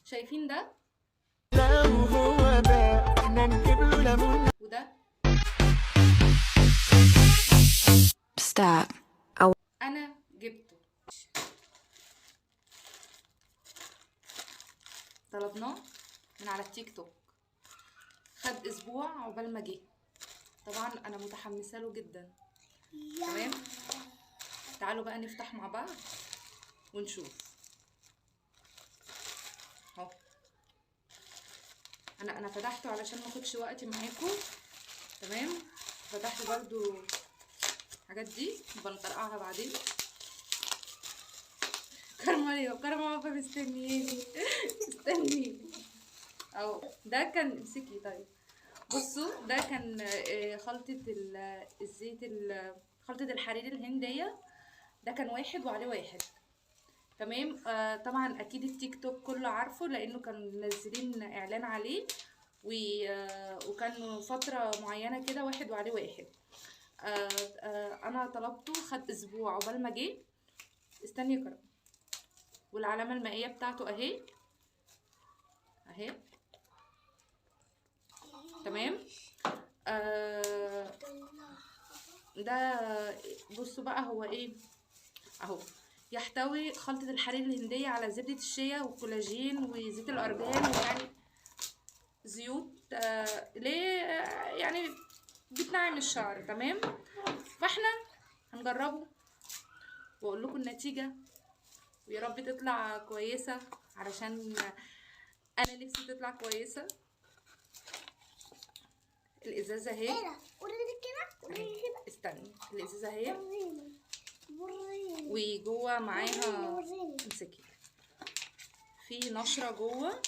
شايفين ده لو هو ده احنا نجيب له ليمون. وده. Stop. انا جبته، طلبناه من على التيك توك، خد اسبوع عقبال ما جه. طبعا انا متحمسه له جدا. تمام، تعالوا بقى نفتح مع بعض ونشوف. اهو انا فتحته علشان ما اخدش وقت معاكم. تمام، فتحت برضو الحاجات دي بنطرقعها بعدين. كرمه واقفه مستنياني استني. اهو ده كان، امسكي طيب. بصوا ده كان خلطة الزيت، خلطة الحرير الهندية. ده كان واحد وعليه واحد. تمام. طبعا اكيد التيك توك كله عارفه لانه كانوا منزلين اعلان عليه، وكان فترة معينة كده واحد وعليه واحد. انا طلبته، خد اسبوع عقبال ما جه. استني يا كرم. والعلامة المائية بتاعته اهي اهي. تمام. ده بصوا بقى هو ايه اهو. يحتوي خلطة الحرير الهندية على زبدة الشيا والكولاجين وزيت الأرجان، ويعني زيوت ليه يعني بتنعم الشعر. تمام، فاحنا هنجربه واقول لكم النتيجة، ويا رب تطلع كويسة علشان انا نفسي تطلع كويسة. الازازة اهي. استني، الازازة اهي وجوه معاها، امسكي، في نشرة جوه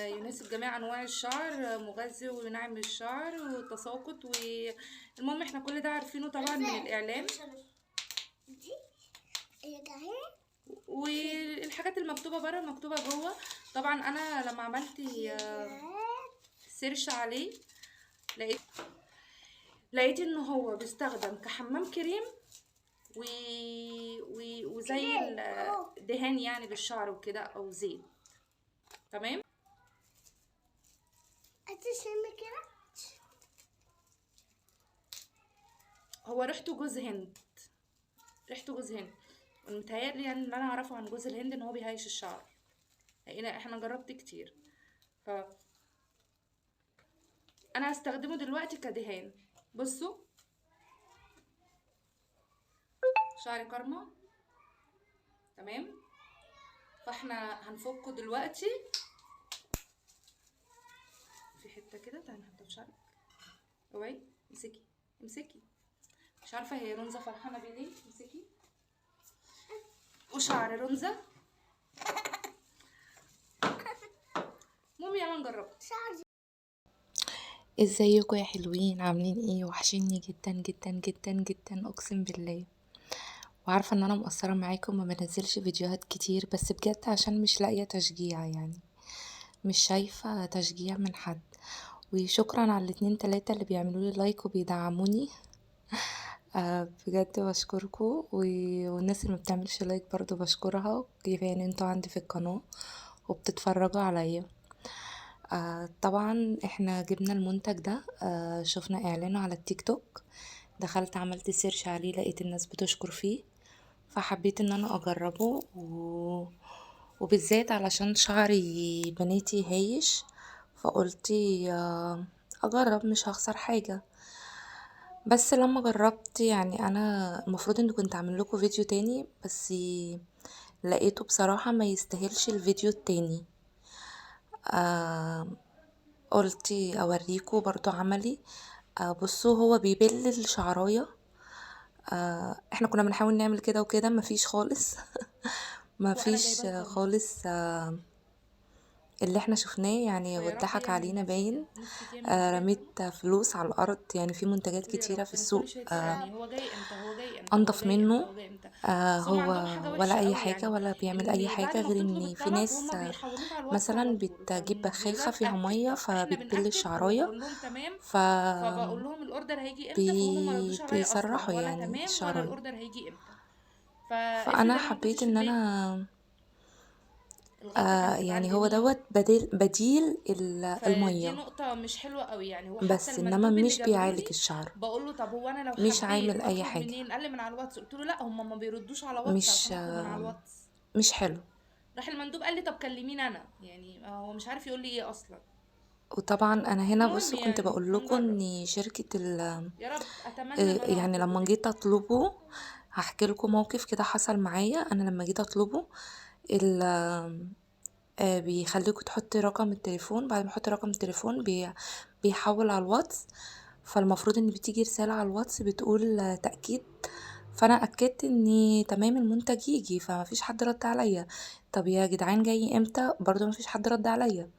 يناسب جميع انواع الشعر، مغذي وينعم الشعر والتساقط. والمهم احنا كل ده عارفينه طبعا من الاعلام، والحاجات المكتوبة بره مكتوبة جوه. طبعا انا لما عملت سيرش عليه لقيت ان هو بيستخدم كحمام كريم وزي الدهان يعني للشعر وكده، او زيت. تمام. هو ريحته جوز هند، ريحته جوز هند. متهيألي يعني اللي انا اعرفه عن جوز الهند ان هو بيهيش الشعر، لان احنا جربت كتير. ف انا هستخدمه دلوقتي كدهان. بصوا شعري كرمه. تمام، فاحنا هنفكه دلوقتي. في حته كده تعالي نحطها في شعرك. اوعي، امسكي امسكي. مش عارفه هي رنزه فرحانه بيه ليه. امسكي. وشعر رنزه. المهم يلا نجربه. ازيكم يا حلوين؟ عاملين ايه؟ وحشيني جدا جدا جدا جدا، اقسم بالله. وعارفه ان انا مقصره معاكم ما بنزلش فيديوهات كتير، بس بجد عشان مش لاقيه تشجيع، يعني مش شايفه تشجيع من حد. وشكرا على الاتنين تلاتة اللي بيعملوا لي لايك وبيدعموني. بجد بشكركم. والناس اللي ما بتعملش لايك برضو بشكرها، كفايه ان انتوا عندي في القناه وبتتفرجوا عليا. طبعا احنا جبنا المنتج ده، شفنا اعلانه على التيك توك، دخلت عملت سيرش عليه، لقيت الناس بتشكر فيه، فحبيت ان انا اجربه وبالذات علشان شعري بناتي هايش، فقلت اجرب، مش هخسر حاجة. بس لما جربت يعني انا المفروض ان كنت اعمل لكم فيديو تاني، بس لقيته بصراحة ما يستاهلش الفيديو التاني. آه قلت اوريكم برضو عملي. بصوا هو بيبل الشعرايه. احنا كنا بنحاول نعمل كده وكده، مفيش خالص. وانا مفيش جايبه لكم خالص. اللي احنا شفناه يعني ويا رب واتضحك يعني علينا باين. ناس كتير من اخواتنا. رميت فلوس على الارض، يعني في منتجات قولي يا كتيره رب، في انا كل السوق شويه تسالني هو جاي امتى، هو جاي امتى، هو انضف جاي امتى، منه. هو جاي امتى. بس هم هو عندهم حاجه ولا وحشه اي قوي حاجه يعني، ولا بيعمل اي ان بعد حاجه، ما غير بتطلب ان في الطلب ناس هم بيحولوك على الواتس على مثلا طول، بتجيب فبيقولوا بخاخه لك فيها اكد. ميه طب احنا فبتبل بناكد الشعرايه. وبقول لهم تمام، ف فبقول لهم الاوردر هيجي امتى، فهم ما ردوش عليا اصلا، بيسرحوا ولا يعني تمام ولا الشعرايه. الاوردر هيجي امتى. فافرض فانا انا ما حبيت كنتش في ان البيت، انا الغلطه كانت تبقى يعني عند هو مين؟ دوت بديل فدي المية، نقطة مش حلوة قوي يعني. وحتى بس انما المندوب اللي مش جابهولي بيعالج الشعر، بقول له طب هو انا لو مش حبيت عامل اي اطلب حاجة، منين؟ قال لي من على الواتس. قلت له لا، هم ما بيردوش على واتس عشان مش اطلب من على الواتس. مش حلو. راح المندوب قال لي طب كلميني انا، يعني هو مش عارف يقول لي ايه اصلا. وطبعا انا هنا المهم بصوا كنت يعني بقول لكم هنجرب. ان شركة يا رب، اتمنى ان انا يعني اطلبه لما تاني. جيت اطلبه، هحكي لكم موقف كده حصل معايا. انا لما جيت اطلبه ال بيخليكوا تحطي رقم التليفون، بعد ما احط رقم التليفون بيحول على الواتس، فالمفروض ان بتيجي رسالة على الواتس بتقول تأكيد. فانا اكدت ان تمام المنتج يجي، فما فيش حد رد عليا. طب يا جدعان جاي امتى؟ برضو ما فيش حد رد عليا.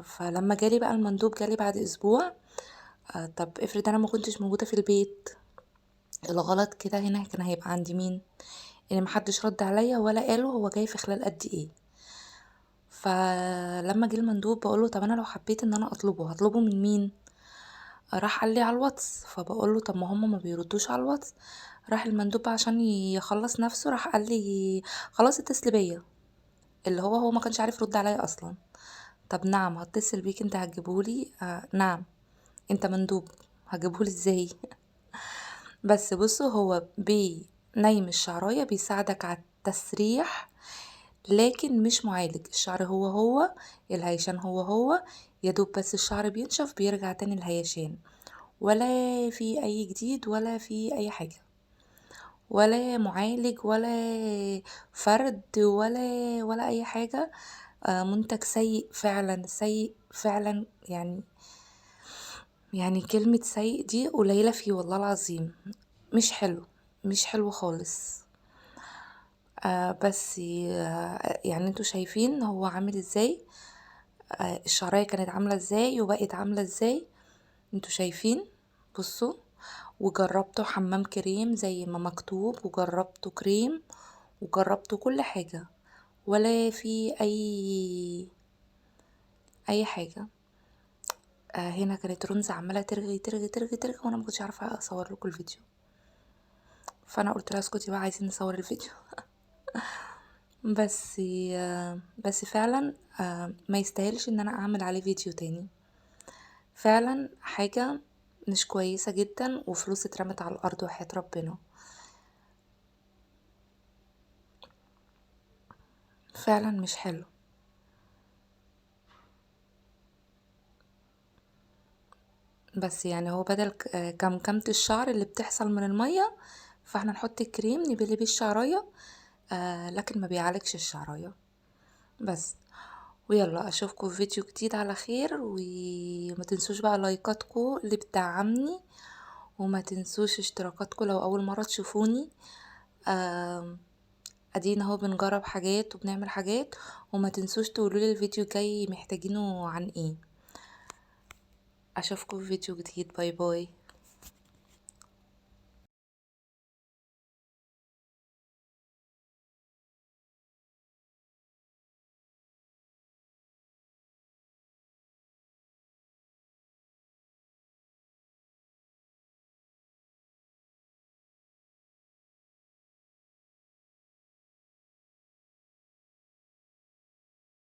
فلما جالي بقى المندوب جالي بعد اسبوع. طب افرض انا ما كنتش موجودة في البيت، الغلط كده هنا كان هيبقى عند مين؟ ان محدش رد عليا ولا قالوا هو جاي في خلال قد ايه. فلما جه المندوب بقوله طب انا لو حبيت ان انا هطلبه من مين؟ راح قال لي على الواتس. فبقوله طب ما هم ما بيردوش على الواتس. راح المندوب عشان يخلص نفسه راح قال لي خلاص اتصل بيا، اللي هو ما كانش عارف يرد عليا اصلا. طب نعم هتصل بيك، انت هتجيبهولي؟ نعم. انت مندوب، هجيبهولي ازاي؟ بس بصوا هو نايم الشعراية، بيساعدك على التسريح، لكن مش معالج. الشعر هو الهيشان هو يدوب، بس الشعر بينشف بيرجع تاني الهيشان، ولا في اي جديد ولا في اي حاجة، ولا معالج ولا فرد ولا اي حاجة. منتج سيء فعلا، سيء فعلا يعني كلمة سيء دي قليلة فيه والله العظيم. مش حلو، مش حلو خالص. بس يعني انتوا شايفين هو عامل ازاي، الشعرية كانت عاملة ازاي وبقت عاملة ازاي، انتوا شايفين. بصوا، وجربته حمام كريم زي ما مكتوب، وجربته كريم، وجربته كل حاجة، ولا في اي حاجة. هنا كانت رمز عمالة ترغي ترغي ترغي ترغي، وانا ما كنتش عارفة اصور لكم الفيديو، فانا قلت لها اسكتي بقى عايزين نصور الفيديو. بس فعلا ما يستاهلش ان انا اعمل عليه فيديو تاني. فعلا حاجة مش كويسة جدا، وفلوس اترمت على الارض وحياة ربنا. فعلا مش حلو. بس يعني هو بدل كمكمة الشعر اللي بتحصل من المية، فاحنا نحط الكريم نبلي بيه الشعراية، لكن ما بيعالجش الشعراية. بس. ويلا اشوفكم في فيديو جديد على خير، وما تنسوش بقى لايكاتكم اللي بتدعمني، وما تنسوش اشتراكاتكم لو اول مرة تشوفوني. ادينا اهو بنجرب حاجات وبنعمل حاجات، وما تنسوش تقولولي الفيديو جاي محتاجينه عن ايه. اشوفكم في فيديو جديد. باي باي.